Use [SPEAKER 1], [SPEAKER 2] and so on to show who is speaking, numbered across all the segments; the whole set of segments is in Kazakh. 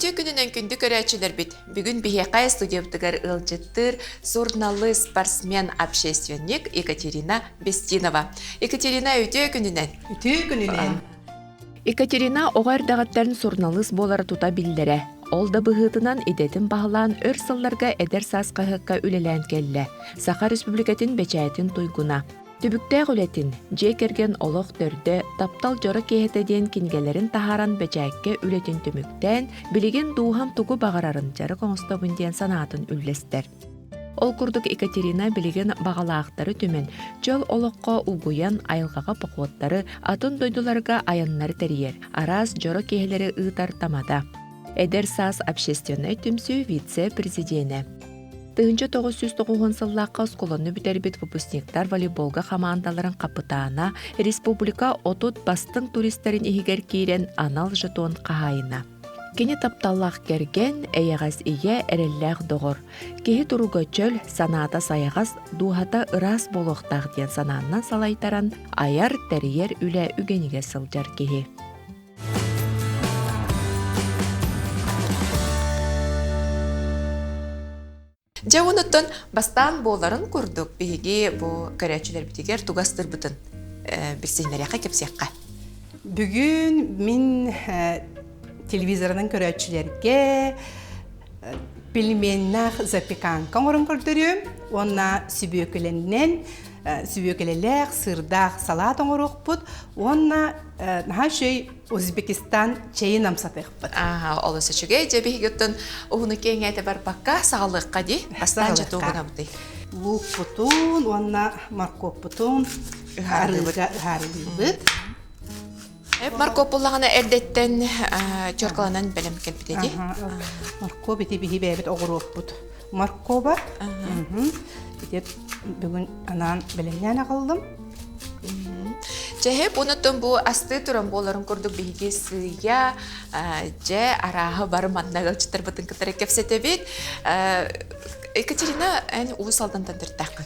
[SPEAKER 1] Үтө күнүнөн күндү көрөчүлөр бит. Бүгүн Бихекай студиябытыгар ылжыттыр журналы спортсмен общественник Екатерина Бестинова. Екатерина үтө күнүнөн. Екатерина оғар дағаттарын журналист болары тута биллере. Ол да быһытынан идетин бағылан өр сылларга эдер сас қағыққа үлелән келле. Саха Республикатын бечайатын туйгуна. Түбүктәг үлетин, жекерген олық төрді, таптал жора кейетеден кингелерин тахаран бечайкке үлетин түмүктен, билеген дуухам тугу бағарарын жары коңстабын ден санатын үллестер. Ол курдук Екатерина билеген бағалаақтары түмен, жол олыққа угуян айылғаға поқуаттары, атын дойдуларга аяннары тәрiyер, арас жора кейелері ыытар тамада. Эдер сас общественный түмсүү вице-президиене. 1909 сыллаққа сколонны бүтербет выпускниктар волейболга командаларын қапытаана республика отут бастың туристерин ихигер кейрен анал жетон қағайына. Кені тапталлақ керген әйағас ие әрелләқ доғыр. Кехи тұруға чөл саната саяғас дуғата ырас болуқтақ ден сананынан салайтаран аяр тәрiyер үлі үгениге сылжар кехи. Жауынуттан бастан боларын көрдік бейге бұл көрәчілер бітігер туғастыр бұтын бірсейнеряқа кепсеққа.
[SPEAKER 2] Бүгін мен телевизордан көрәчілерге пельменнах запеканка орын көрдірім. Онна сүбөкелелер, сырдақ, салат оңырық бұд. Онна Өзбекистан чайын амсатық бұд.
[SPEAKER 1] Олысы жүгей, жебе гөттін оғыны кейін әйті бар баққа сағалыққа де, астан жаты оғына бұды.
[SPEAKER 2] Лук бұтын, онна маркоп бұтын, ғарылы бұд.
[SPEAKER 1] Маркоп болағына әрдеттен чорқаланан бәлем кәлбідеді?
[SPEAKER 2] Маркоп еті бейі бәйбет оғырық бұд. Маркоба, бүгін анан бәлемнен ағылдым.
[SPEAKER 1] Жәхеп, оныттың бұл асты тұрын боларын көрдік бейге сыя, жә арағы барым адынағыл чыттар бұтын кітары кәпсеті бет. Екатерина, әне ұғы салдан тандырттақын?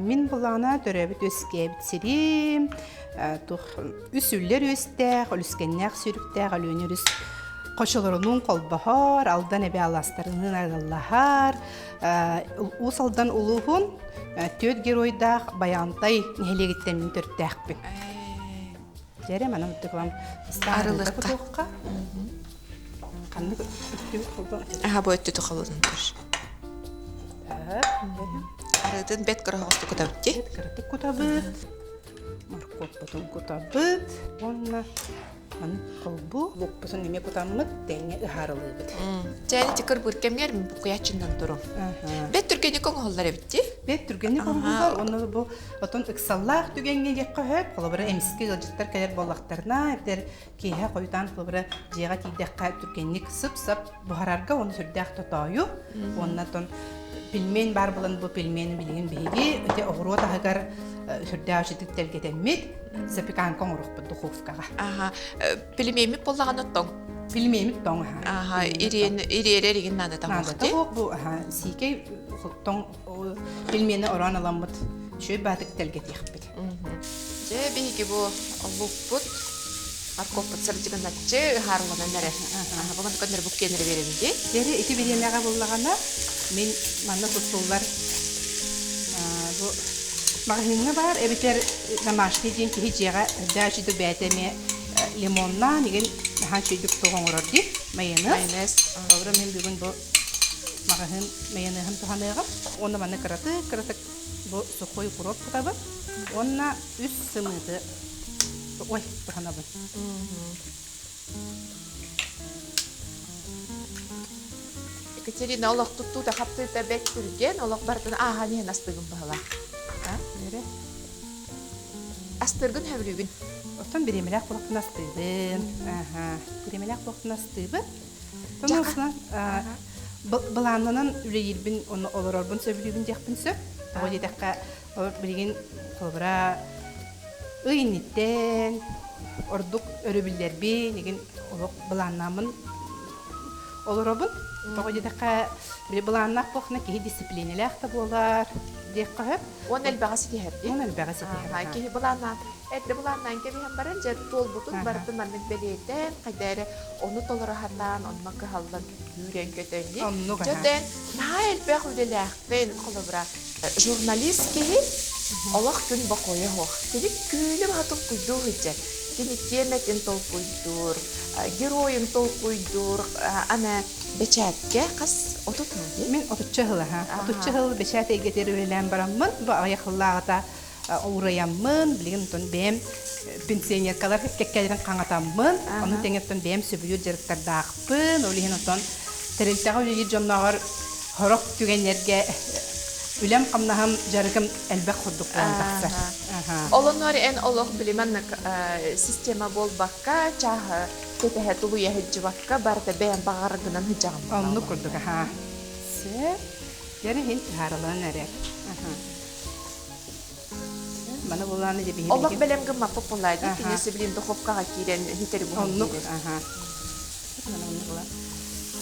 [SPEAKER 2] Мен бұлағына төрәбіт өске бітсерім, үсүллер өстәқ, үліскеннәқ сүріктәқ, әлөнер үс қошылырының қолбағар, алдан әбе аластарының ағыллағар, ұсалдан ұлығын төт геройдақ баянтай нәлегеттен мен төрттәқ бін. Жерем, анам тұғылам
[SPEAKER 1] арылыққа.
[SPEAKER 2] Қанды өттеу қолбағар.
[SPEAKER 1] Бұл өтті тұқылыдың тұр. Арыдың бет қырағысты күтабыт,
[SPEAKER 2] бет қыраты күтабыт. Маркоп бұтын күтабыт. Онна қолбу. Бұқ бұсын неме күтамыт, дәңе ұхарылы бұд.
[SPEAKER 1] Жәні текір бұркемгер мен бұл құячындан тұрым. Бет түргені көң қолдар әбітті?
[SPEAKER 2] Бет түргені көң қолдар. Оны бұл отын ұқсаллақ түгенге жекқа хөп. Қолыбыры әміске жылжыттар кәлер болақтарына. Әптер кейе қойдан қолыбыры жеға тейдәққа түргенік сып-сып бұхарарға оны сүрдәқ тұтайы. Оннан пельмен бар болан бұл пельмені білген бейге. Өте оғыру тағығар сүрдәқ жедік тәлгетеммет. Запеканка оңырық бұл духовкаға.
[SPEAKER 1] Пельмені болаған оттың?
[SPEAKER 2] Пельмені тоң.
[SPEAKER 1] Ирері ереген нады тағықты?
[SPEAKER 2] Бұл сейкей пельмені оран аламыд. Шөй бәдік тәлгет еқпет.
[SPEAKER 1] Же бейге бұл лук бұд, маркоп бұд сырдығын атчы ғарылынан әрі. Бұған көндір бұл кенері беремінде?
[SPEAKER 2] Дәрі еті беремеға болағана мен манны тұтсулар магазинна бар, эбитер намашты ден ки хижега дашиду бәтеме лимонна деген хан чөйдүк тоғон орорди майонез. Sonra мен бүгүн бу магазин майонезин туханыгам. Оны мана кыраты бу сухой куроп кытабы. Онна үс сымыды. Ой, туханабы.
[SPEAKER 1] Екатерина олақ тұтту да қапты да бәк түрген, олақ бардын аға нен астығын бағыла. Астыргын әвілігін?
[SPEAKER 2] Оттан беремелек бұлақтын астыйдын. Беремелек бұлақтын астыйбы. Бұланынан үлі елбін, оны олар орбын сөбілігін декпін сөп. Ол едекқа білген қолбыра ұйынеттен, ордық өрі білдербі, деген бұланнамын олар орбын. Тоғы дедіққа бір бұланнақ боқына кейі дисциплинелі ақты болар. Дек қағып.
[SPEAKER 1] Он әлбәғасы дейір.
[SPEAKER 2] Он әлбәғі сетейір.
[SPEAKER 1] Кейі бұланнан. Әді бұланнан кебейін барын жа тол бұтын барды манның белейтен, қайдары оны толырахатан, онына кығалын үйрен көтөнне.
[SPEAKER 2] Онны ғана.
[SPEAKER 1] Жөтен, на әлбәғ үлеләқпен қолыбыра журналист кейі, олақ күн бақойы хоқ. Кені күлі батып күйду хүджет. Кені теметін тол күйдур, героин тол күйдур, ана бечәтке қас отут мұнды?
[SPEAKER 2] Мен отутчы хылы, отутчы хылы бешәт егетері өлән барамын, бұл аяқыллағыта ұғырайамын, білген тұн бәм пенсионеркалар кәккәлерін қаңатамын, оны тәңеттен бәм сөбүйір жарықтарды ақпын, олығын ұтын тәрелтіға өлейі жоннағыр хорок түгенерге үләм қамнағым жарығым әлбәқ құрдық боландақсар.
[SPEAKER 1] Олонор эн олох билиманнык система болбакка чахы кетеһе тулу яһыджыбакка барда бәйән бағарыгынан хыжағым.
[SPEAKER 2] Онны құрдық, Сэ, яны хен тихарылан әрек. Мана боланы де бейбеге.
[SPEAKER 1] Олох бәлемгі мапы полайды, кенесі білім дұховкаға кейрен хитері бұғын
[SPEAKER 2] Онны
[SPEAKER 1] кейрен.
[SPEAKER 2] Мана онны бұла.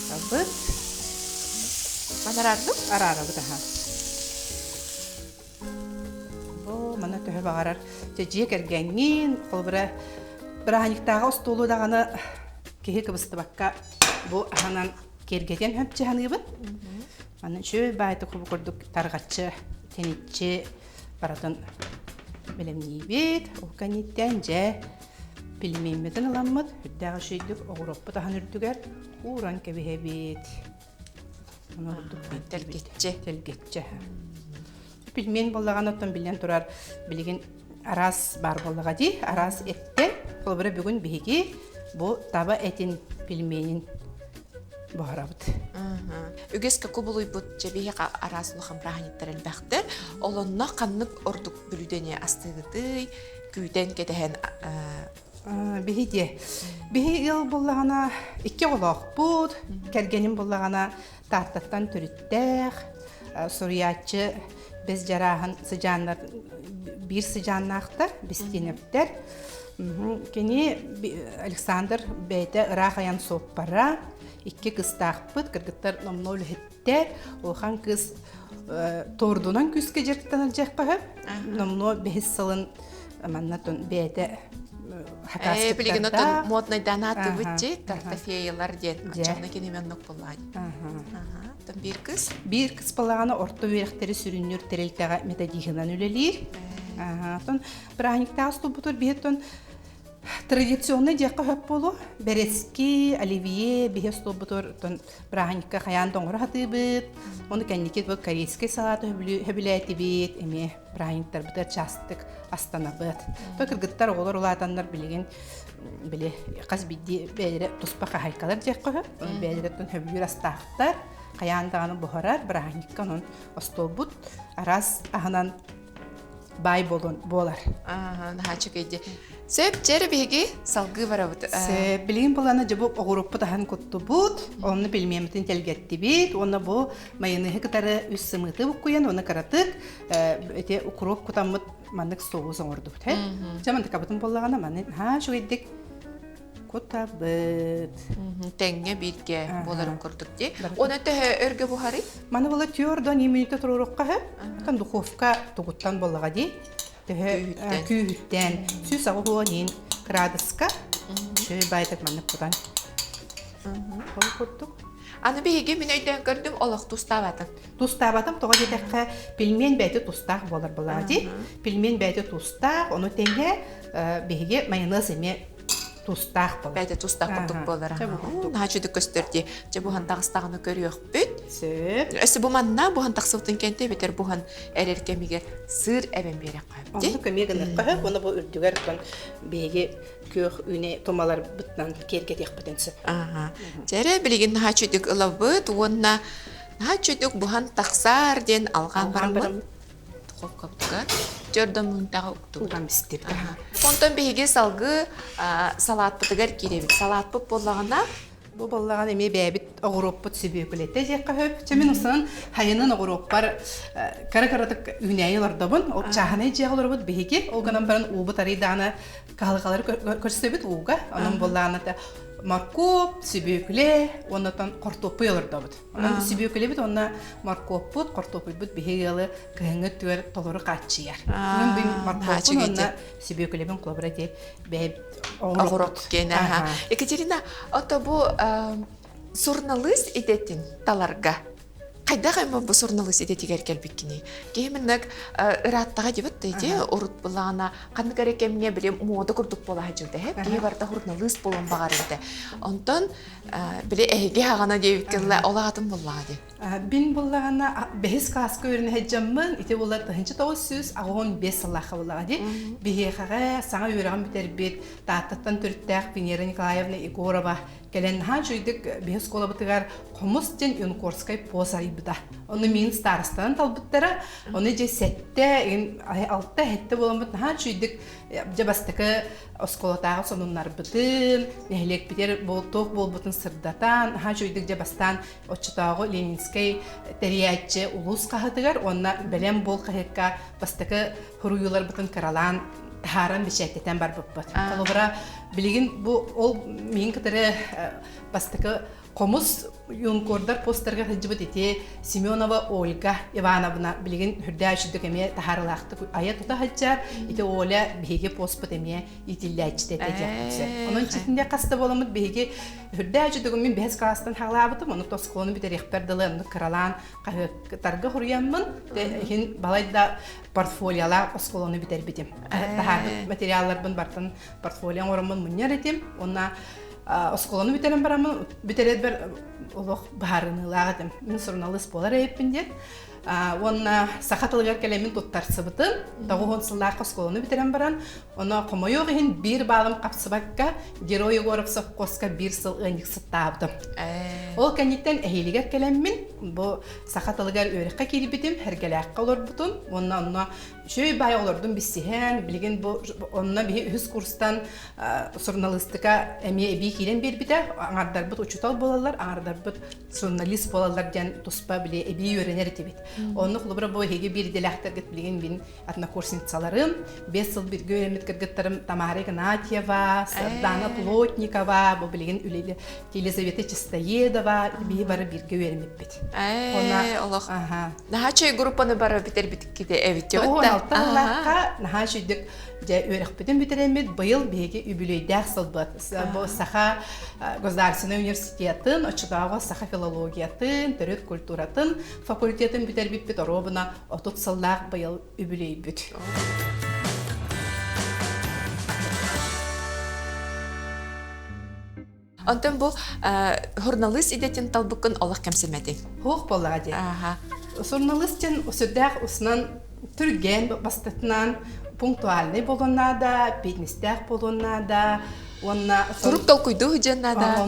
[SPEAKER 2] Сабыт.
[SPEAKER 1] Манарардық?
[SPEAKER 2] Арарабыт, Мана төһө бағарар. Жие кергенген, қолбыра бірағаниктағы ұстолу дағаны кеге кібісті баққа бұл ағанан кергеден хөпчі ғанығыбын. Мана шөй байты құбы көрдік тарғатшы, тенетші баратын білімней бет, оғаниттен жә білімейметін ұламмыд, үддағы шөйдік оғыроппы тағын үрдігер, ұран кәбіге бет. Телгетчі. Пилмен боллаған оттан білен тұрар білеген арас бар боллаға дей, арас әттен, қолбыры бүгін бігі бұл таба әтін пилменін бұғарабыд.
[SPEAKER 1] Үгеске құбылуй бұд жабеге арасылы қамрағаниттар әлбәқтір, олонна қаннық ордық бүлудене астығыды, күйден кетеген
[SPEAKER 2] Бігі ел боллағана 2 олақ бұд, кәргенім боллағана тартаттан түріттәқ, сориятчы без жарағын сыжанлар, бір сыжаннақтар, бестенептер. Кені Александр бәйті ұрақ аян соқпара, 2 қыстақпыд, кіргіттар номнол хеттер, оған қыз тордунан күске жерттен алжақ бағып, номно бәйіс сылын маннатын бәйті хақаспыттарда.
[SPEAKER 1] Білеген отын модный донаты бұдже, тартафеялар ден, ачағына кенемен нұқ болады. Bir kız balağına orta üyelikleri sürünür tereltəğə metodikından üleliyir. Bırağınikdə aslı budur bir ton tradisyonlu diyaqqa höp bolu. Bereski, Olivier, bir aslı budur bırağınikdə xayan donğuru hatı bit. Onu kendiket bu koreyski salatı höbüləti bit. Eme bırağıniklər budur çastık astana bit. Kırgıtlar oğulur olatanlar bilgin. Bile qaz biddi bəyirə tuspaqa haykalar diyaqqa höp. Bəyirə höbülür astaqtar. Қаяндағаны бұғарар, бірағаникка оның остолбұт, арас ағынан бай болар. Нағачық еді. Сөп жәрі беге салғы бара бұд?
[SPEAKER 2] Білген боланы жабы оғыруппы дағын көтті бұд, оны білмеметін телгетті бет, оны бұл майынығы қытары үс сымыты бұқ қойын, оны қаратық, өте ұқырып құтамыд маңдық соғызын орды бұд. Жаманды қабытын болағана, маңын, шу еддік, Котабыт.
[SPEAKER 1] Тәңге битке боларын көрдік де. Оны тәхі өрге бұхары?
[SPEAKER 2] Маны бола түйордан 2 минутта тұрырыққа хәп. Там духовка тұғыттан болаға де. Күйіттен. Сүй сағы хуанин градуска. Шөй байтық манып бұдан. Қолы көрдік.
[SPEAKER 1] Аны бейге мен өйден көрдім, олық тұстабатың.
[SPEAKER 2] Тұстабатың, тоға жетәққа пілмен бәйті тұстақ болар болаға де. Пілмен бәйті тұстақ, оны тәңге бейге майонез еме тустақ болар.
[SPEAKER 1] Бәйті тустақ құттық болар. Нағачуды көстерде. Же бұған тағыстағыны көріоқ бүт. Өсі бұманна бұған тақсылтын кенте бетер бұған әреркемеге сыр әбен бере қайып.
[SPEAKER 2] Оны көмегін қайып, оны бұл үрдігер бейге көк үйне томалар бұтынан керкет еқпетенсі.
[SPEAKER 1] Жәрі білеген нағачудық ұлы бұт, онына нағачудық бұған тақсар ден алған бармын. Тұқып қаптыға. Жөрден мұнтаға ұқту.
[SPEAKER 2] Уған бістеп.
[SPEAKER 1] Онтан бейге салғы салат бұтығар керебет. Салат бұт болағына?
[SPEAKER 2] Бұл болаған еме бәйбіт оғырып бұт сөбе өкілетті жеққа хөп. Чәмен ұсынан хайының оғырып бар кара-каратық үйнәйі лардабын. Чағаны жеғылыр бұт бейге. Олғанан барын ұбыт арайдағына қағылғалары көрсөбет ұға. Оның болағына морковь, сибюкле, оннан картопы олордобут. Онан сибюкле бит онна морковь бут, картопы бут бихегеле кыһыңы түер толору катчыяр. Мен бин морковь онна сибюкле бин клобра де бе
[SPEAKER 1] огурок гена. Екатерина, ото бу журналист идетин таларга. Кайда гайма бу журналист идетигер келбиккини. Кеминнек ыраттага дебет дейди, урут булана, кандай керекемне билем мода курдук бола хажылды. Ке барда журналист болон багар иде. Онтон биле эге хагана дебиткеле олагатын буллагы.
[SPEAKER 2] Бин буллагана бехис каска өрүнө хеджаммын, ите булар тахынчы 915 сыллаха буллагы. Бихега саңа өрөгөн битербит, тааттан түрттәк Венера Николаевна Егорова келен хан жүйдік бес кола бытыгар комус ден Юнкорскай посайбыда. Оны мен старостан талбыттары, оны же сетте, алтта хетте боламыд хан жүйдік жабастықы осколатағы сонунлар бытын, нехлек бітер тоқ бол бұтын сырдатан, хан жүйдік жабастан отчытағы Ленинскай терiyatчы улус қағытыгар, онна бәлем бол қағыққа бастықы хуруюлар бұтын каралан, Тахаран бишеттен бар буппат. Колобра билигин бу ол мен кытыры бастыкы комус Юнкордар постерга хыжбыт ите Семенова Ольга Ивановна билигин хүрдәшүдүк эме тахарлакты ая тута хаҗар ите Оля беге поспыт эме итилләчте тәҗәксе. Онун читинде каста боламыт беге хүрдәшүдүк мен бес класстан халабытым, оны тосконы бит рехбердылы каралан тарга хурьяммын хин балайда портфолиолар осколоны битер битем. Тахар материаллар бун бартын портфолиоң орамын муньяр этим, онна осколону битерен барамын, битерет бер олох баарынылагым. Мен журналист болар эппиндер. Онна сахатылгар келемин туттарсыбытын, тагын сыллак осколону битерен баран, она комойогын бир балым капсыбакка герой Егоровсов коска бир сыл ыньык сыттабдым. Ол кенеттен эхилигер келемин, бу сахатылгар өрекке кирибитим, хергелакка олорбутун, онна шөй бай олордун биссиһен, билген бу онна би үз курстан журналистика эми би кирен бербите, аңардар бут учутал болалар, аңардар бут журналист болалар ден туспа биле эби өренер тибит. Онны клубра бу хеге бир делахтар гет билген бин однокурсницаларым, 5 жыл бир гөремет кыргыттарым Тамара Игнатьева, Дана Плотникова, бу билген үлеле Елизавета Чистоедова, би бары бир гөремет бит.
[SPEAKER 1] Аллах. Нахачы группаны бары битер биткиде эвит жогот.
[SPEAKER 2] Таллакка нахачыдык же өрөкпөтөн битеремет быйыл беге үбүлөйдәк сылбат. Бу Саха Государственный университетін, очыдагы Саха филологиятын, төрөт культуратын факультетін битербит бит оробуна 30 сыллак быйыл үбүлөйбүт.
[SPEAKER 1] Онтон бу журналист идетин талбыкын олақ кемсемеди.
[SPEAKER 2] Хоқ болади. Журналисттен осудак уснан түрген бастатынан пунктуальный болоннада, беднестяк болоннада, онна
[SPEAKER 1] турук толкуйду хыжаннада.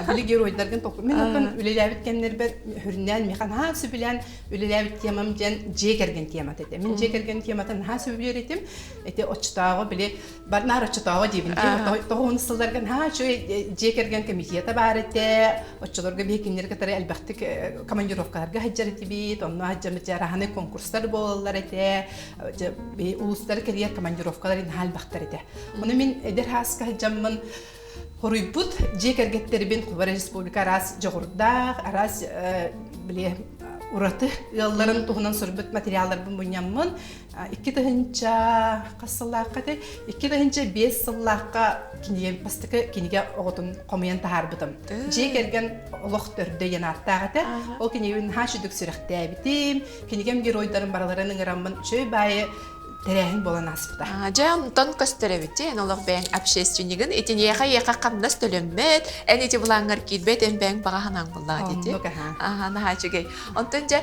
[SPEAKER 2] Били геройдаргын толку. Мен отон үлеләбит кемнер бер хүрнән механ ха сүбилән үлеләбит темам ден жекерген тема тете. Мен жекерген тематан ха сүбиләретим. Эте очтагы били барнар очтагы дибин. Тогын сылдарган ха чөй жекерген комитета бар эте. Оччолорга бекиннер катары әлбәттә командировкаларга хаҗар итибит. Онна хаҗамы жараханы конкурслар болалар эте. Бе улустар карьер командировкалар ин хал бактар эте. Моны мен эдер хаска хаҗаммын Хорuyбут жекергеттербин Кубара Республика раз жогурдак, раз биле ураты ялларын тугунан сөрбөт материаллар буйняммын. 2 тыгынча касыллакка 2 тыгынча 5 сыллакка кинеге бастыкы кинеге оготун комуян таарбытым. Жекерген олох төрдө янартагыты, ол кинеген хашыдык сүрөктө битим, кинегем геройдарын бараларын ыңыраммын чөй байы терехин болан аспыта.
[SPEAKER 1] Жан тон костеребите, нолог бен общественнигин, этин яха камнас төлөммет, энити булаңар китбет эн бен багаханан булла дити. Нахачыгей. Онтон же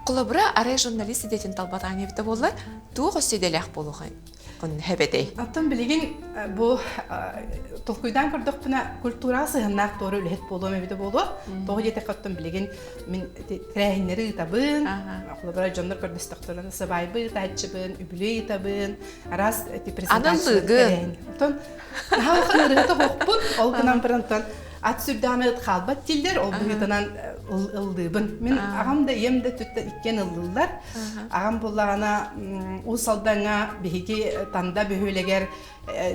[SPEAKER 1] кулабра арай журналист детин талбатаң эбите болла, туу косиделях болугай. Кун хебедей.
[SPEAKER 2] Аттан билеген бу толкуйдан көрдүк буна культурасы хынак тору үлет болум эбите болу. Тогы жете каттан билеген мен трейнери табын, кулабра жоннор көрдөстөктөрүн сабайбы тачыбын, үбүлөй табын, раз презентация. Аттан хавахныры тохпут, ол гынан бирантан ат сүрдәмет халбат тилдер, ол буйтанан ылдыбын. Мен агамда емде түттө иккен ылдылар. Агам буллагана усалдаңа биги танда бөһөлегер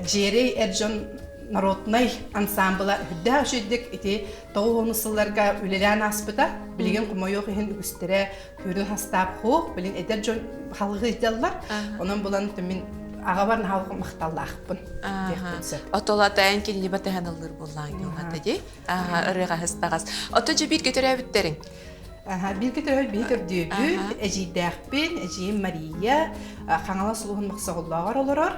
[SPEAKER 2] жери эржон народный ансамбла хүддә үшеддик ити тоғуны сылларга үлелән аспыта билген кумойох һин үстере хүрен хастап хо билен эдер жон халгы идаллар онан булан мен агабар халгы макталлахпын
[SPEAKER 1] отолатайын келли батаһаналлар буллаң юлата ди ырыга хастагас ото жибит кетерәбиттерин
[SPEAKER 2] bir ketер битер дөбү эжидәхпин эжи Мария хаңала сулуһун максагыллагар олорор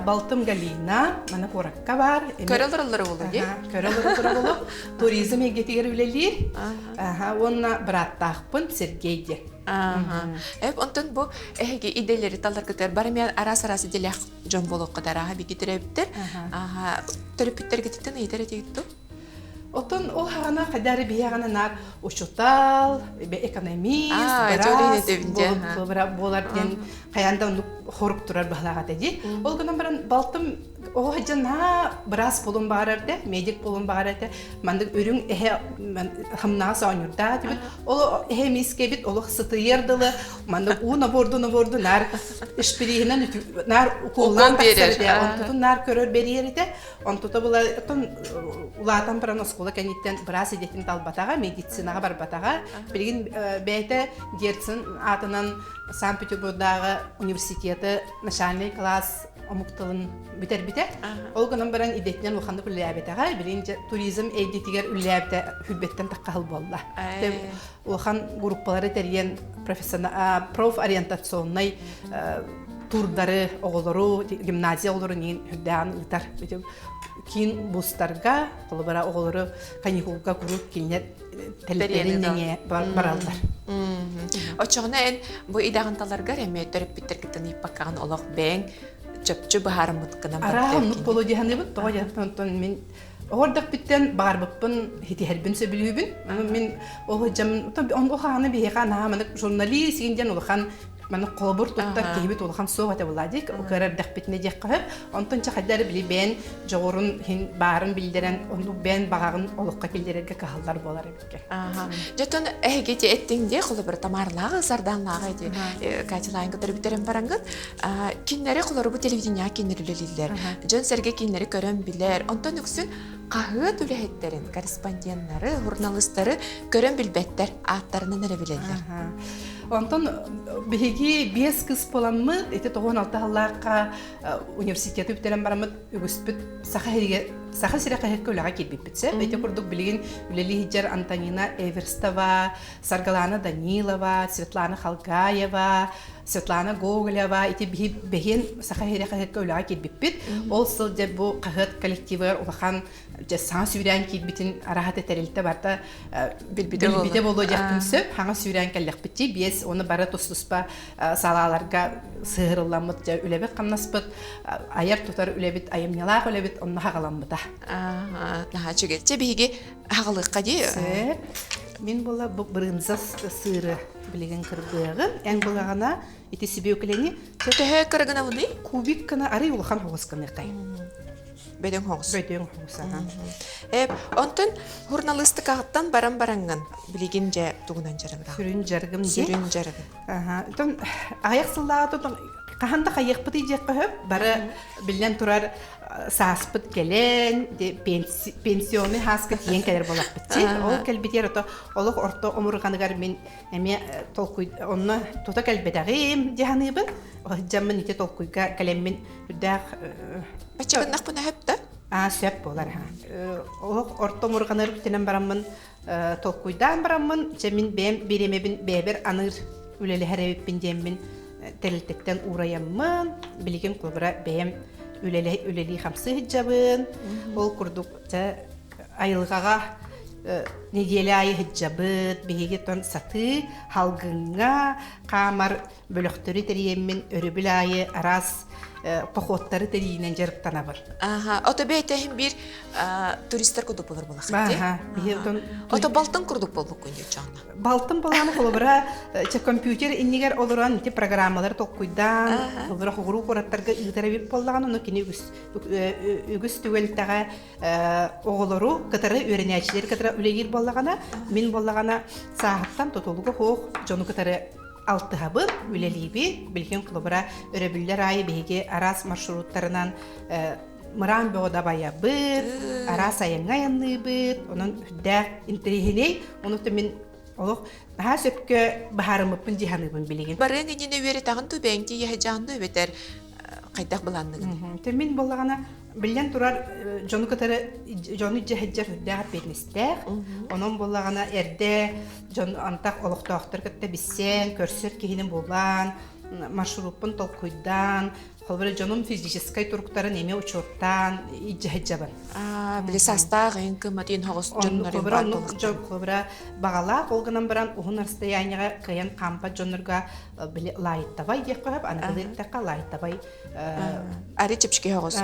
[SPEAKER 2] Балтым Галина мана коракка бар
[SPEAKER 1] көрөлөр болду ди
[SPEAKER 2] көрөлөр болуп туризм эгетигер үлелир онна браттахпын Сергейде
[SPEAKER 1] онтон бу эге иделери таллар кетер бар мен арасы делях жон болуп кадараха би кетеребиттер төрөпүттер кетиттен эйдер этитту
[SPEAKER 2] Отон ол хагана кадары биягана нар учутал, экономист, болар ден каянда хоруп турар бахлага деди. Ол гынан баран балтым о хаҗана брас болун барарда, медик болун барарда, мандык өрүң хамна саунурда дибит. Ол миске бит ол сытыердылы, мандык уна борду нар ишпиринен нар укуллан берер. Онтон нар көрөр берерде, онтото була улатан баран кенеттен брас идетін талбатаға, медицинаға барбатаға, білген бәйті Герцен атынан Санкт-Петербургдағы университеті начальный класс омуктылын бітер-бітер. Ол күнін баран идетінен ұлқанды күлләбетаға, білген туризм әйдетігер үлләбеті хүлбеттен таққағыл болды. Ұлқан группалары тәрген профориентационный турдары оғылыру, гимназия оғылыру нейін хүддәғын ұйтар. Кин бустарга, колбара оғылыры каникулга күріп келінер тәліптерінне баралдар.
[SPEAKER 1] Очоғына ән бұ идағынталарғар әме төріп біттер кеттен иппаққаған олық бәң жөпчі бұхарым бұтқынан бәттер.
[SPEAKER 2] Ара, ұнық болу дегенде бұд, тоға жақтан мен оғырдық біттен бағарбықпын, хеті әрбін сөбілуібін. Мен оғы жамын, оғағаны бейеға нағаманы журналист егенден олыған Маны қолбыр тұттар кейбет олған соғаты боладик, оқырар дәқпетіне дек қағып, онтын чақадары білі бән жоғырын барын білдерен, оны бән бағағын олыққа келдерерге қағалдар болар өбекке.
[SPEAKER 1] Жатын әйгете әттіңде қолы бір тамарлағы, зарданлағы еді кәтілайын күтір бітерін бараңғыд. Кенлері қолары бұл телевидения кенлері үлелілер. Жөн сәрге кенлері көрін білер. Онтын үксін қағы төләхеттерін, корреспонденттары, журналистары көрін білбеттер, аттарынан әрі білелер.
[SPEAKER 2] Онтон биһиги 5 кыз боламмы, эти 96 халлаакка университеты бүтерен барамыт үгүспүт саха сирека хеккөлага кирбиппитсе. Эти курдук билген үлели хиджар Антонина Эверстова, Саргалана Данилова, Светлана Халгаева, Светлана Гоголева, эти беген саха сирека хеккөлага кирбиппит. Ол сылжа бу кахыт коллективер улахан сан сүйрән кирбитин арахат этерилте барта билбите болу жактынсы, хаңа сүйрән келлекпитти, бес оны бара тустуспа салаларга сыгырылламыт, үлебет камнаспыт, аяр тутар үлебет, айымнялақ үлебет, онна хағаламбыта.
[SPEAKER 1] Чүгел, чебеге хағалыққа дей?
[SPEAKER 2] Мен бола бірінза сыры білеген кірбіғын, әң болағана еті себе өкілені
[SPEAKER 1] Тәхе кіргіна бұны?
[SPEAKER 2] Кубик кіна ары ұлған хоғысқаны қай.
[SPEAKER 1] Бәден хоғыс?
[SPEAKER 2] Бәден хоғыс.
[SPEAKER 1] Онтын журналистік ағыттан баран-баранған білеген жа тұғынан жарығыра?
[SPEAKER 2] Сүрін жарығым де?
[SPEAKER 1] Сүрін жарығым.
[SPEAKER 2] Аяқ сылдағы қағанда қайықпыды жеққа хөп, бары білден тұрар сааспыт келен, пенсионы хаскы тиен кәлер болақ бітті. Ол кәлбетер олық орто омырғанығар мен әме онны тұта кәлбетағым дегенібін. Жамын ете толқуйға кәлеммен үдәқ...
[SPEAKER 1] Бәтчігін нақ бұна хөпті?
[SPEAKER 2] Сөп болар. Олық орто омырғанығар күтінен барамын, толқуйдан барамын, жамын беремебін бәбір аныр үлелі әрәбіппен демін тәрілтеттен ұраямын, білеген қолбыра бәйім үлелі қамсы хиджабын, ол күрдік айылғаға неделі айы хиджабыд, бейге тон саты, халғыңа, қамар бөліқтері тәрейемін, өрібіл айы, арас, походтары тәрейінен жарықтана бар.
[SPEAKER 1] Ото бәйтәхін бір туристер күдік болар болақ әтті? Ото балтын күрдік болық көндер жаңна?
[SPEAKER 2] Балтын боланы қолыбыра компьютер иннегер олыран программалар тоққойдан, олыра құғыру қораттарға ұйтара беп болған, оны кені үгіс түгелтіға оғылыру, кітары өрінәчілер кітары үлегер болағана, мен болағана сағаттан тотолығы қоқ, жоны кітары алтыхабын, үлелейбі, білген құлыбыра өребілдер айы бейге арас маршруттарынан мыран бöğda баябыт, ара сайыңа янныбыт, onun hüdde intrihini, onu da min олох ha söpkö baharımıpın cihanыбын билеген.
[SPEAKER 1] Барын инене үере тагын түбәңти яһаҗанды бетер кайдак буланныгын.
[SPEAKER 2] Темин боллагана билен турар жону кытары жону жаһаҗар хüdde петнестер. Onun боллагана эрде жон антак олохтоохтор кытта биссен, көрсөр кихинин булган, маршрутпын толкуйдан, холбары жонун физической туруктарын эме учуттан иҗаһаҗабын.
[SPEAKER 1] Биле састаг ин кыматын хогос жоннары бар.
[SPEAKER 2] Холбара багала колгынан баран ухун расстоянияга кыян кампа жоннорга биле лайттабай дип коеп, аны билеттәкка лайттабай
[SPEAKER 1] Ари чепчки хогос.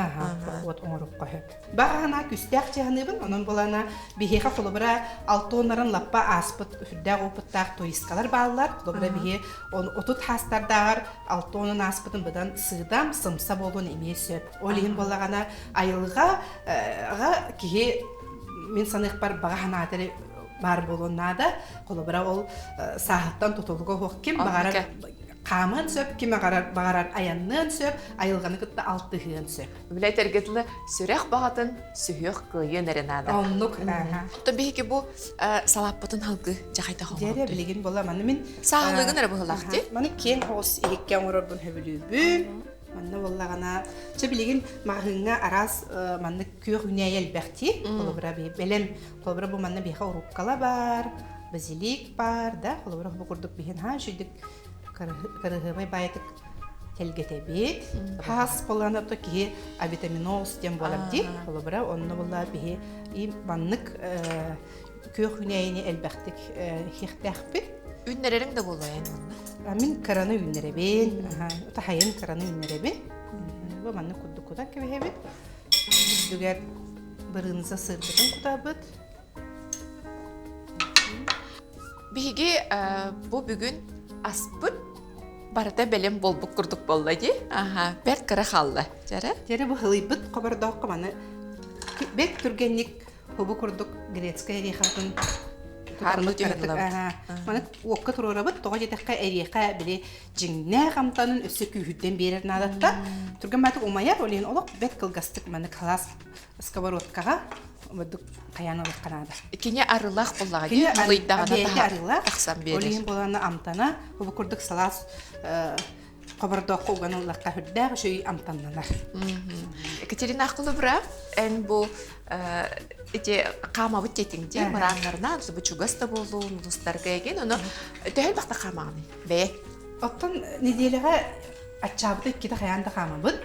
[SPEAKER 2] Вот оңоруп коеп. Багана күстәк җаһаныбын, onun булана бихеха холбара алтоннарын лаппа аспыт хүддә опыттак туискалар баллар, холбара бихе отут хастардагар алтонын аспытын бидан сыдам сымса болгон эмесеп. Олин боллагана айылга кихи мен санык бар багана атары бар болоннада, холбара ол сааттан тутулга хокким багара камын сөп, ким багарар аяннын сөп, айылганы кытта алтыгын сөп.
[SPEAKER 1] Биле тергетле сүрәх багатын сүйөк кыйын эренада.
[SPEAKER 2] Онлук.
[SPEAKER 1] То бихи бу салаппатын халкы жакайта хогос.
[SPEAKER 2] Дере билеген бола маны мен
[SPEAKER 1] Саглыгын эре булакты.
[SPEAKER 2] Маны кен хос эккен орбун хөбүлүбүн. Манна боллагана чебилеген магыңа арас манны көгүнәйел бәхти. Колбара белем, колбара бу манна биха уруккала бар, базилик бар да, колбара бу курдук биһен ха шүдик карыгыбай байтык телгетебит. Хас болганда то ки авитаминоз тем болабди. Колбара онны болла биһи и маннык көгүнәйне элбәхтик хихтәхпи.
[SPEAKER 1] Үннәрәрең дә булайын монда.
[SPEAKER 2] Min karana ünlerebin, ota hayın karana ünlerebin. Bu manna kuddu kudak gibi hebit. Düger bırınıza sırdıkın kudabıt.
[SPEAKER 1] Биһиги бу бүгүн аспыт барата белем болбук курдук боллади. Бер кара халла. Жара?
[SPEAKER 2] Жere bu hılıybıt kabardağ kamana. Bek türgenlik hobu kurduk Gretskaya reyxatın.
[SPEAKER 1] Harlı tüyünlü.
[SPEAKER 2] Mana okka turorabıt, toğa jetekka eriyeka bile jingне kamtanın ösü kühüdden berer nadatta. Türgen matı umayar, oleyin olaq bek kılgastık mana kalas skavarotkaga ömüdük kayanalık kanada.
[SPEAKER 1] Кине арылах буллагы, булыйдагына тахсан берер.
[SPEAKER 2] Oleyin bolana amtana, hobu kurduk salas kabardağ koğanılakka hüddəğ şöy amtanlanar.
[SPEAKER 1] Екатерина акылы бра, эн бу эти кама бутетинде мыраңнарына бу чугаста болуун, улустарга эген, ону төһөл бакта камаганы. Бе.
[SPEAKER 2] Оттон неделеге ачабыт кита хаянда камабыт.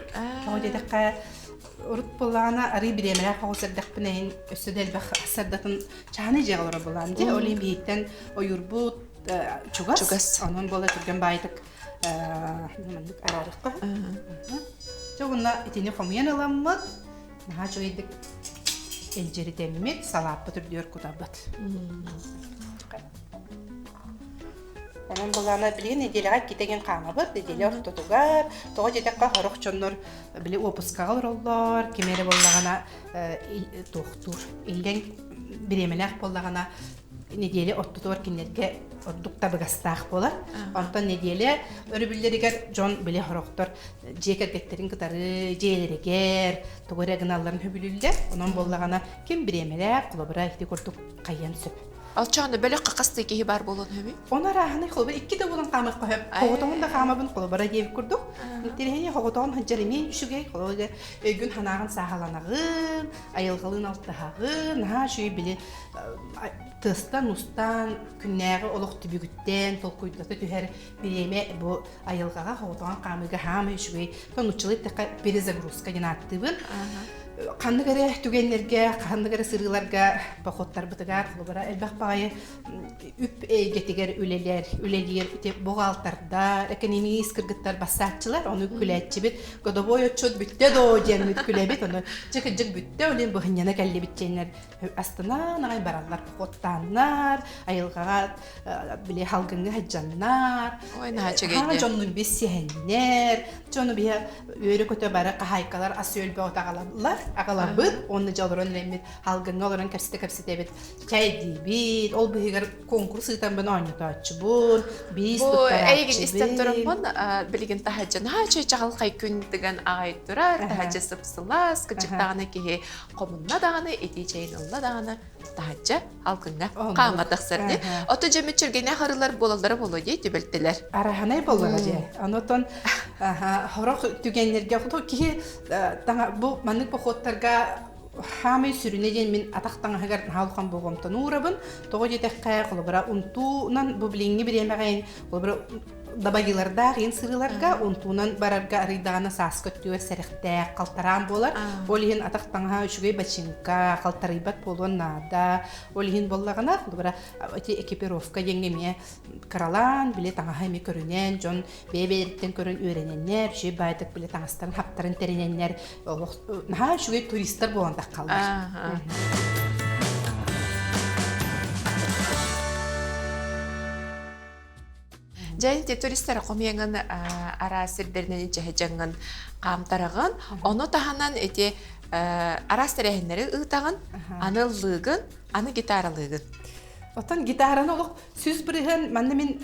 [SPEAKER 2] Тоғы дедекка урут боллағана ары биремелер қоғысырдық бінейін өссөдел бақ асырдатын чағаны жеғалары боланды. Олейін бейттен ойырбут чугас. Onun bola turgan baytık ararıqqa. Çoğunla itini komuyan alamıd. Naha çoğuydik elceri temimit, salapı türdüyor kutabat. Onun bolana bilin nedeleğe gitegen qamabıd. Nedeler tutugar. Toğa jedekka harıq çonlar bili opuskağılır ollar. Kemeri bollağana toğtur. İlden biremelek bollağana nedeli ottutor kinlerge ordukta bıgastaq bolar. Ondan nedeli örübülleriger John bile harıqtır. Jeker getterin kıtarı, jeyleriger, toğur agınalların höbülüller. Onun bollağana kim biremelek kulabıra ihti kurduk qayyan söp.
[SPEAKER 1] Alçağında böyle qaqasты kehi bar bolun höbü?
[SPEAKER 2] Ona rahını kulabıra iki de bulan qamı qoyup. Qoğutuğun da qamabın kulabıra yevi kurduk. Terehini qoğutuğun hıccarımen üşügey kulabıra gün hanağın sahalanağın, ayılğılın alttağın, ha şöyle bile tıstan, ustan, künnəği oluq tübügütten, tolkuyduqda tüher bireme bu ayılğağa qoğutuğun qamıga hamı üşügey. Son uçılıyıp da перезагрузка genattıbın. Kandı göre tügenlerge, kandı göre sırılarga bakotlar bıtıgar, kulubara elbaq bağı üp getiger üleler, boğaltarda, ekonomist kırgıtlar basatçılar, onu kületçi bit, godoboy öçöd bütte doğu cemit külebit, onu cık bütte, ölen bu hınyana kelli bitçenler. Astana, nağay barallar, bakottanlar, ayılgağa bile halgınğı haccanlar, ha jonun besihenler, jonu bir öyle kötü bara kahaykalar, asöl bir otağalarlar, агалабыт онны жалорон лемит халгын олорон капсите чай дибит ол бигер конкурс итен бен анытачы бу бис
[SPEAKER 1] эйген истеп торомон билген тахаджан хачы чагалкай күн деген агай турар тахаджа сыпсылас кычыктаганы ки комунна даганы этичейнылла даганы тахаджа халкынга каматаксырды ото жемичергене харылар болалары боло дейт белтелер
[SPEAKER 2] араханай боллага же анотон хорох түгеннерге ки бу манык походтарга хамы сүрүнеген мен атактан хагар халкан болгомтон урабын того жетеккая кылбыра унтунан бу билинги биремеген кылбыра дабагиларда ген сырыларга унтунан барарга арыдагана сас көттүгө серехте калтаран болар олин атактанга үчүгөй бачинка калтарыбат болгон нада олин боллагана кылбыра эти экипировка жеңеме каралан биле таңа хайме көрүнен жон беберттен көрүн үйрененнер же байтык биле таңастан хаптарын терененнер наха үчүгөй туристтер болгонда калдар.
[SPEAKER 1] Жайынте туристер комьянган арасырдернен жахажанган камтараган, оны таханан эти арастерехнери ытаган, аны лыгын, аны гитаралыгын.
[SPEAKER 2] Отан гитараны олық сүз бірігін, мәнді мен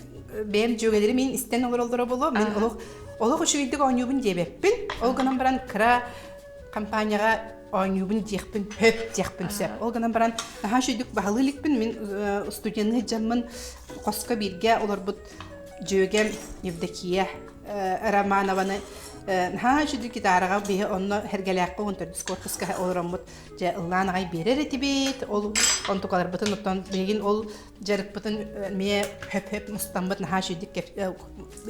[SPEAKER 2] бәйім жөгелері мен істен олар болу, мен олық үшігейдік ойнюбын дебеппін, ол ғынан баран кіра компанияға ойнюбын декпін, хөп декпін сөп. Ол ғынан баран наға шүйдік бағылылікпін, мен студенті жамын қосқа бірге олар бұд жөгем Евдокия Романованы наға шүйдік гитараға бейі оны хергелеққа онтыр дискорпусқа оларамыд же ылланағай берер етібет, ол онтуқалар бұтын ұттан бейгін ол жарық бұтын мее хөп-хөп мұстамбыт наға шүйдік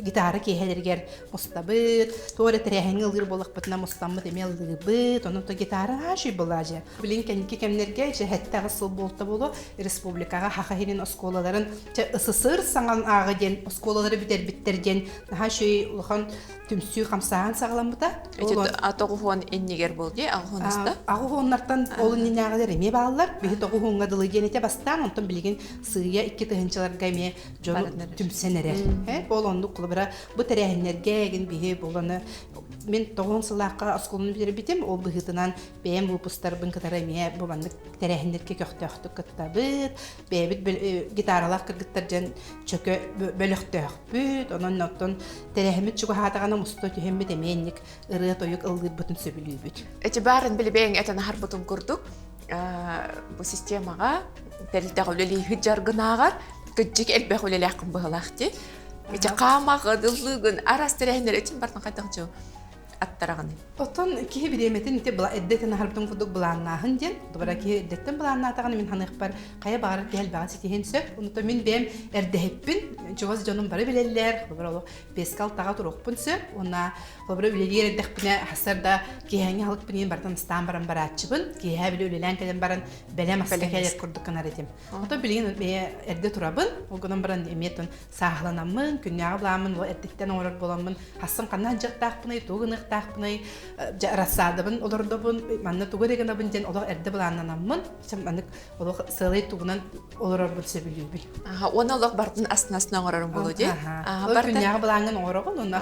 [SPEAKER 2] гитара кейхелергер мұстабыт, тоғыр әтірәхіңі ұлғыр болық бұтына мұстамбыт еме ұлғыбыт, оның то гитара наға шүй бола же. Білін кәнеке кәмнерге же әттіғі сыл болты болу, республикаға хақахерін осколаларын ысысыр саңан ағы ден, осколалары бітер ден, наға шүй ұлған түмсүй қамсаған сағылан бұта.
[SPEAKER 1] Тоғухон еннегер болды, ағуғонысты?
[SPEAKER 2] Ағуғонлардан олын енағылар еме бағылар, бейі тоғуғонға дылы денете бастан, онтан білген сыйя 2 тығынчаларға еме жоны түмсенерер. Ол онды құлыбыра бұ тәрәхінерге еген бейі боланы мен тоғын сылаққа осколыны бітері бітем, ол бұғытынан бәйім бұпыстар бұн кітара еме бұбанды тәрәхінерге көқтіғті кіттабыт, бәйбіт гитаралақ кіргіттар жан чөкі бөліқтіғ бүт, онын оттын тәрәхімет чүгі хатағаны мұсты түйембет еменник ұры тойық ылғыр бұтын сөбілі бүт.
[SPEAKER 1] Эти барын білбейін әтін har бұтын күрдік, бұл системаға тәрілтіғ өлелі хүджарғынағар күджік әлбәқ өлелі ақын бұғылақты. Эти қамақ ұдылығын арастырайындар өтін бартын қайтақ жау аттарағаны.
[SPEAKER 2] Отон кие биреметін ите әддеттен харбытын күрдік бұланнағын ден. Дұбыра кие әддеттен бұланнағын мен ханық бар қая бағарып бәл баға сетеген сөп. Оныта мен бәм әрдәхеппін. Жоғыз жоным бары білелер. Дұбыра олы бескал таға тұрықпын сөп. Она дұбыра білелер әрдәхпіне хасарда киәңе халық бінен бартан стан баран баратшыбын. Киә білі өлелән кәден баран бәлем асқа кәлер күрдік қанар етем. Ота білген әрді тұрабын. Олғынан баран еметін сағыланамын, күнняғы бұламын, әрдеттен орыр боламын. Хасым қанан жақтақпыны, туғынық тахпны рассадабын олордобун манна тугореген абын ден олор эрде буланнанаммын сем маннык олор сылай тугунан олорор бул себилүбүл
[SPEAKER 1] оны олор бартын астын оңорорун болу ди
[SPEAKER 2] бартын яга буланган оңорогон онна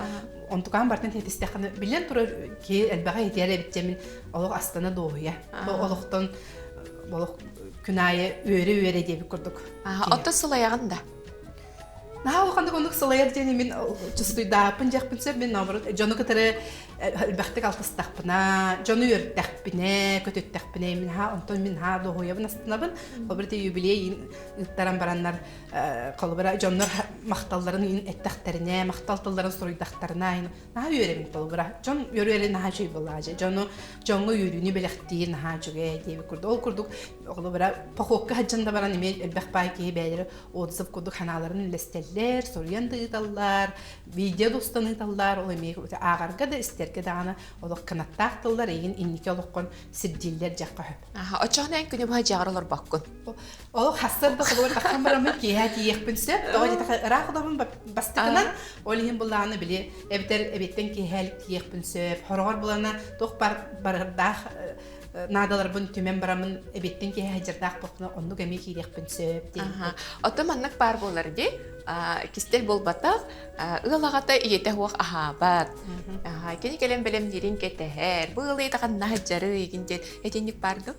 [SPEAKER 2] онтукан бартын тетистеханы билен тура ки элбага хетияле битчемин олор астына дооя олохтон болок күнайы өре деп көрдүк
[SPEAKER 1] отто сылаягында
[SPEAKER 2] Nah, aku kan tuh untuk selain jadi min justru dah penjak pensep min nomor, jono ketemu bakti kalau tak pernah, jono tak pernah, ketemu tak pernah min ha, untuk min ha doh ya benas naben, kalau berarti jubilei taran baranar, kalau berarti jono maktalların in tak ternya, maktalların sorry tak ternya, nah yure min kalau berarti jono yure nah cuy belajar, jono yure ni belakti nah juga jadi kurduk, kalau berarti pokok kajian da baran ini bakpai ki belajar, odzap kurduk kanaların listel soruyan dağıtallar, video dostan dağıtallar, o emeği ağarga da isterke dağına oluk kanattak dağıtallar, egin innike olukon sirdiller jakka höp.
[SPEAKER 1] Açağına en günü bu hacağırlar bakkın.
[SPEAKER 2] Oluk hasar da kılır bakkan baramın kiye yekpinse, doğru da rağdamın bastıkınan, olihin bulağını bile ebetten kiyelik yekpinse, horor bulağına doğ bardağ надалар бун түмен барамын эбеттен ке хаҗырдак бакны онну гами кирекпин сөп ди.
[SPEAKER 1] Ото маннык бар болар ди. Кистел болбата ылагата иете хуак ахабат. Кени келем белем дирин кетехер. Быылы таган нахаҗары игинде этенник барды.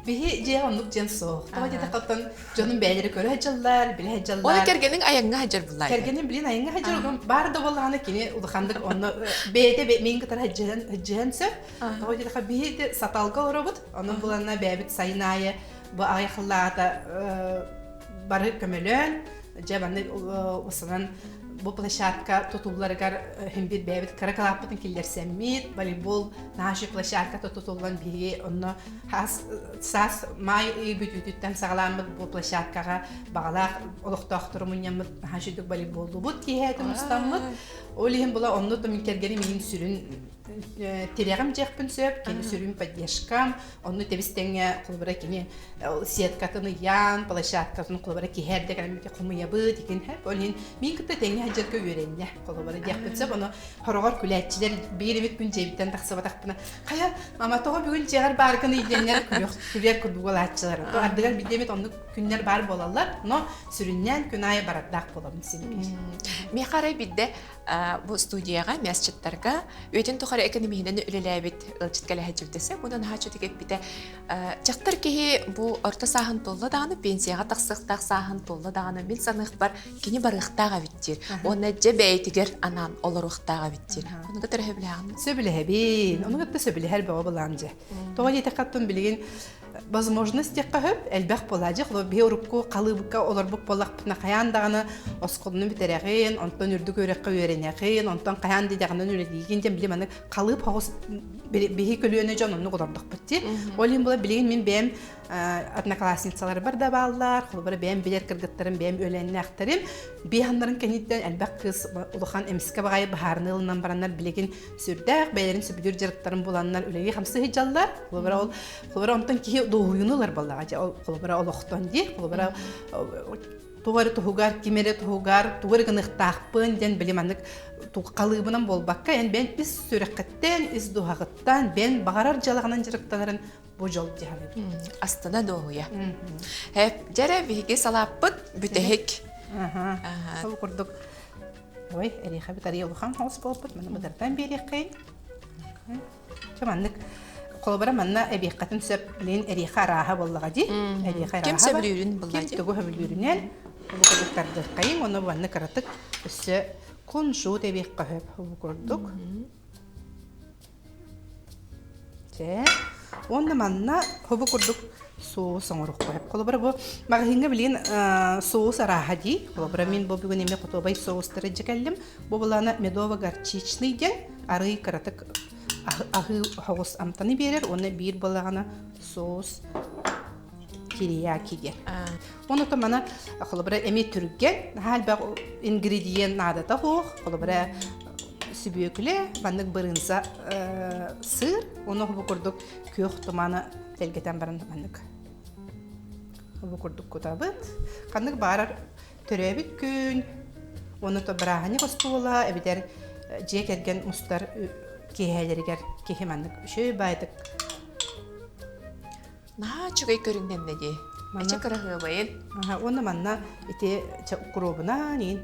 [SPEAKER 2] Бихи же оннук жен соқ. Тоо жете каттан жонун бәйлери көрө хаҗаллар, биле хаҗаллар.
[SPEAKER 1] Оны кергенин аягыңа хаҗар булай.
[SPEAKER 2] Кергенин билин аягыңа хаҗар болгон бар да болганы кини улахандык онну бейте мен катар хаҗан сөп. Тоо жете бихи саталга оробут. Онун буланна бәбит сайнае бу аяхлаата бары көмөлөн. Жабанны усанан bu площадка tutullargar hem bir bebet karakalapın killer semmit voleybol naşı площадка tutulan biri onu has sas may bütütütten sağlanmak bu площадкага bağlar oluqtaqtırımın yamı haşıdık voleyboldu bu tiyetim İstanbul olihim bula onu da minkergeni min sürün tereyim jekpin söp keni sürün поддержкам onu tebistenge kulbara keni sietkatını yan площадкасын kulbara ki her de kalmete kumuyabı dikin hep olin min kıta tenge hacerke öğrenye kulbara jekpin söp onu horogar kületçiler bir evit gün cebitten taksaba takpına kaya mama toğa bugün jegar barkını idenler küler kurdugalatçılar o ardıgar bir demet onu günler bar bolallar no sürünnen günaya baratdak bolamın seni
[SPEAKER 1] mi qaray bidde bu studiyaga mescitlarga ötün toxara ekonomiyeden ülelebit ılçıtkala hacıvdese bundan haçıtık bide çaktır ki bu orta sahan tolla dağını pensiyaga taqsıqtaq sahan tolla dağını bil sanıq bar kini barıqtağa bittir ona cebeytiger anan olurıqtağa bittir onu da terhebilağın
[SPEAKER 2] söbülehebin onu da söbüleher baba bulancı toğa yeteqattın bilgin возможность кахып элбэх болажы хло биорукку калыбыкка олорбук болакпына каяндаганы осколну битереген онтон үрдү көрөккө үйренеген онтон каян дидаганы үрелигин жем билем аны калып хогус бихи көлөнө жонуну кодордук битти олим була билген мен бем одноклассницалар бар да баллар хло бар бем билер кыргыттарым бем өленнактарым бихандарын кенидден элбэх кыз улухан эмиске багай бахарнылынан бараннар билеген сүрдак бәйлерин сүбүдүр жарыктарын буланнар үлеги хамсы хижаллар хло бар онтон ки доюнулар баллага колбара олохтон ди колбара тугары тугар кимере тугар тугары гыныктакпын ден билеманык калыбынан болбакка ен бен ис сүрөккеттен ис дугагыттан бен багарар жалаганан жырыкталарын бу жол диханы
[SPEAKER 1] астана доуя хеп жаре биге салаппыт бүтехик
[SPEAKER 2] сол курдук ой эриха битари улхан хаус болпут мына бадардан берекей чаманнык колбара манна эбиқатын сөп билин эриха раха боллага ди эриха раха
[SPEAKER 1] кем сөбүлүрүн булла ди
[SPEAKER 2] тугу хөбүлүрүнен бу кодуктарды кайын оны ванны каратык өссө куншу эбиқка хөп бу көрдүк же онна манна хөбү көрдүк соус оңорук коюп колбара бу магазинге билин соус раха ди колбара мен бу бүгүн эме котобай соустары жекелдим бу буланы медово горчичный ден ары каратык ахы хогус амтаны берер, оны бир балагана соус терияки дер. Оны то мана холобра эми түргген, халба ингредиент надата хох, холобра сүбөкүле, баннык бырынса сыр, оны хобу курдук көх томаны телгетен барын баннык. Хобу курдук кутабыт, каннык барар төрөбүт күн, оны то брахани коспула, эбидер же керген мустар кехелеригер кехеманнык шөй байдык.
[SPEAKER 1] На чугай көрүнгөн неди. Ача карагы байын.
[SPEAKER 2] Оны манна ите куробуна нин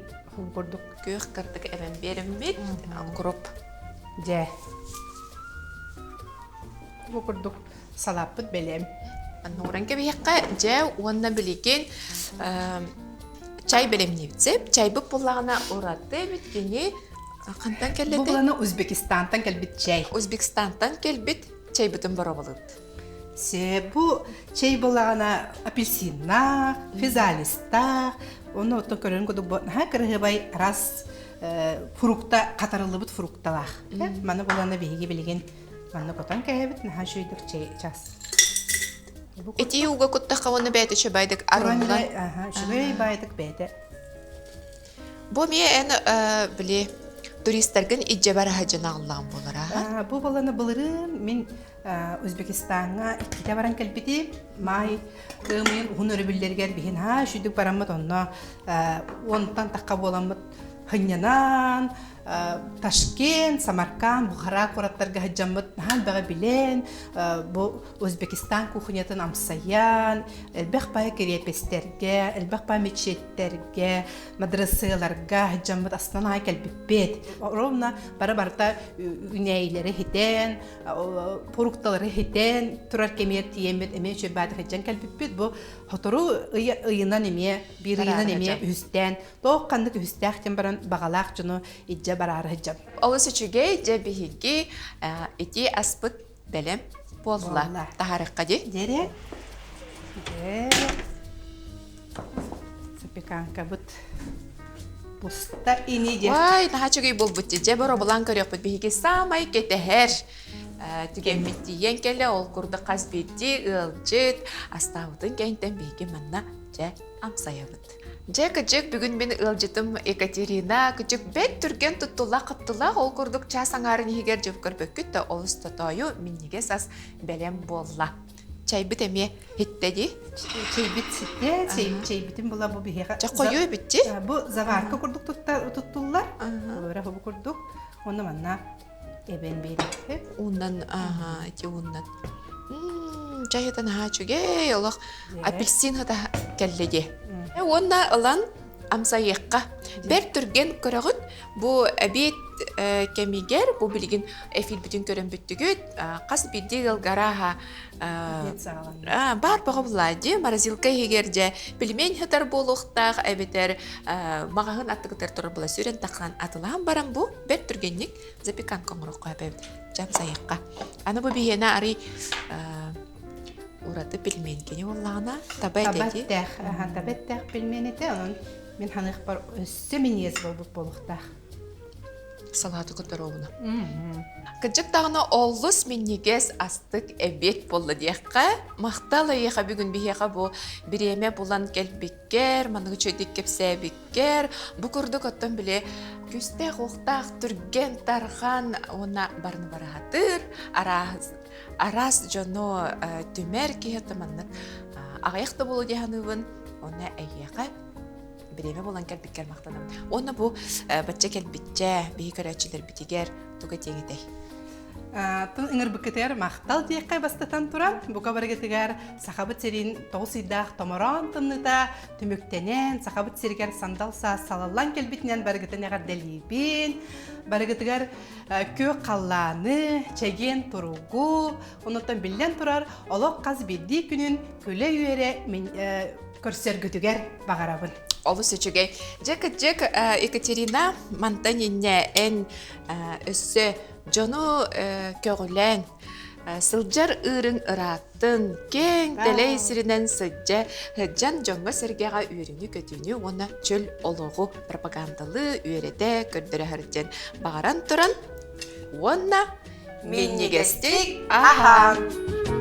[SPEAKER 2] курдук
[SPEAKER 1] көк кырдык эмен беримбит куруп.
[SPEAKER 2] Же. Бу курдук салаппыт белем.
[SPEAKER 1] Нуранга бияққа же онна билеген чай белемни битсеп, чай буп буллагына ураты биткени Қантан келді?
[SPEAKER 2] Бұл бұланы Өзбекистандан келбет чай.
[SPEAKER 1] Өзбекистандан келбет чай бүтін бара болуд.
[SPEAKER 2] Бұл чай болағына апельсинна, физалиста, оны оттан көрін көдік бұлағына кіргібай раз фрукта, қатарылы бұд фрукталақ. Маны бұлағына бейге білген маны көтан кәйбет, наға шүйдік чай час.
[SPEAKER 1] Эти уға күттіққа оны бәйді шөбайдық арылған?
[SPEAKER 2] Шөбай байдық бәйді.
[SPEAKER 1] Бұл мен біле туристтерген иджебар хажын ағылған болыр, аға?
[SPEAKER 2] Бұл баланы бұлырын мен Өзбекистанға иккете баран кәлбеті, май кымын ұғын өрі білдергер бейін, шүйдік барамыд, онна онтан таққа боламыд, Хынянан, Ташкент, Самарканд, Бухара кураттарга хаджаммыт нахан бага билен, бу Өзбекистан кухнятын амсаян, элбэх бая керепестерге, элбэх бая мечеттерге, мадрасаларга хаджаммыт астана келбиппет. Ровно бара-барта үнейлері хитен, порукталары хитен, турар кемер тиемет эме чөбәді хаджан келбиппет. Бу хотору ыйынан эме, бир ыйынан эме үстен, тоқ қандық үстәқтен баран бағалақ жыны иджа барары хаджан.
[SPEAKER 1] Олысы чүгей же бихиги ити аспыт бәлем болла. Тахарыққа де?
[SPEAKER 2] Дере. Запеканка бұт. Бұста ини де.
[SPEAKER 1] Вай, таха чүгей бол бұтте. Же бұр обылан көрек бұт бихиги самай кетехер. Түгенметтиен келі ол күрді қазбетті, ылжыт, астауытын кәйінтен бейге манна же амсаябыт. Же күчік бүгін мен ылжытым Екатерина күчік бет түрген тұттыла қыптыла ол күрдік часаңарын егер жеп көрбек күтті ол ұстатойу меннеге сас бәлем болла. Чайбыт әме хеттеді?
[SPEAKER 2] Чайбыт сетте, чайбытын бұла бұл бейге.
[SPEAKER 1] Жа қойу бітті?
[SPEAKER 2] Бұл заварка күрдік тұттылар. Бұра бұл күрдік. Оны манна эбен бейді.
[SPEAKER 1] Уннан, әте уннан. Жайыдан хачуге, олық апельсин ғыда кәллеге. Онна ылан амсайыққа. Бәр түрген көрігіт, бұ әбет кәмегер, бұ білген әфил бүтін көрін бүттігіт, қас бейді ғылғараға бар бұғы бұлайды. Маразилка егерде пельмен ғытар болуқтақ, әбетер мағағын аттығытар тұры бұла сүрен таққан атылаған барам бұ, бәр түргеннік запекан қоңырыққа әбет жамсайыққа. Аны бұ бейені арый ураты пельмен кене оллағына табайт әді?
[SPEAKER 2] Табайттақ пельмен әді, оның мен ханық бар өссі мен ез болуқтақ.
[SPEAKER 1] Салаты күттір олына. Күджік тағына олыс меннегес астық әбет болы дейққа. Мақталы еға бүгін бейеға бұл біреме болан кәлбеккер, манығы чөйдік кепсәбеккер. Бұл күрдік оттан біле күстәқ оқтақ түрген тарған ona барны барағатыр. Арас жоно түмер кейеті маннық ағаяқты болу дейханывын, ona әйеға біреме болан кәлбеккер мақтанам. Оны бұл бәтче кәлбекче бейі көрәтшілер бітігер тұғы теңедей.
[SPEAKER 2] Тын ыңыр бүкетер мақтал дейққай бастатан тұран. Бұқа баргетігер сақабыт серін тоғысыйдақ томыран тымныда түміктенен, сақабыт сергер сандалса салалан кәлбетінен баргетінеғар дәлейбен, баргетігер кө қалланы, чәген тұруғу, оныттан білден тұрар, олық қаз бедді күнін көлі үйері көрсергітігер бағарабын.
[SPEAKER 1] Олы сөчіге. Жек Екатерина Мантанинне ән өссі жону көгілен сылжар үрін ұраттын кен тәлей сірінен сыджа жан жоңға сәргеға үйріні көтіні оны чөл олығы пропагандалы үйреде көрдірі әрден бағаран тұран. Онна меннегестік ахан!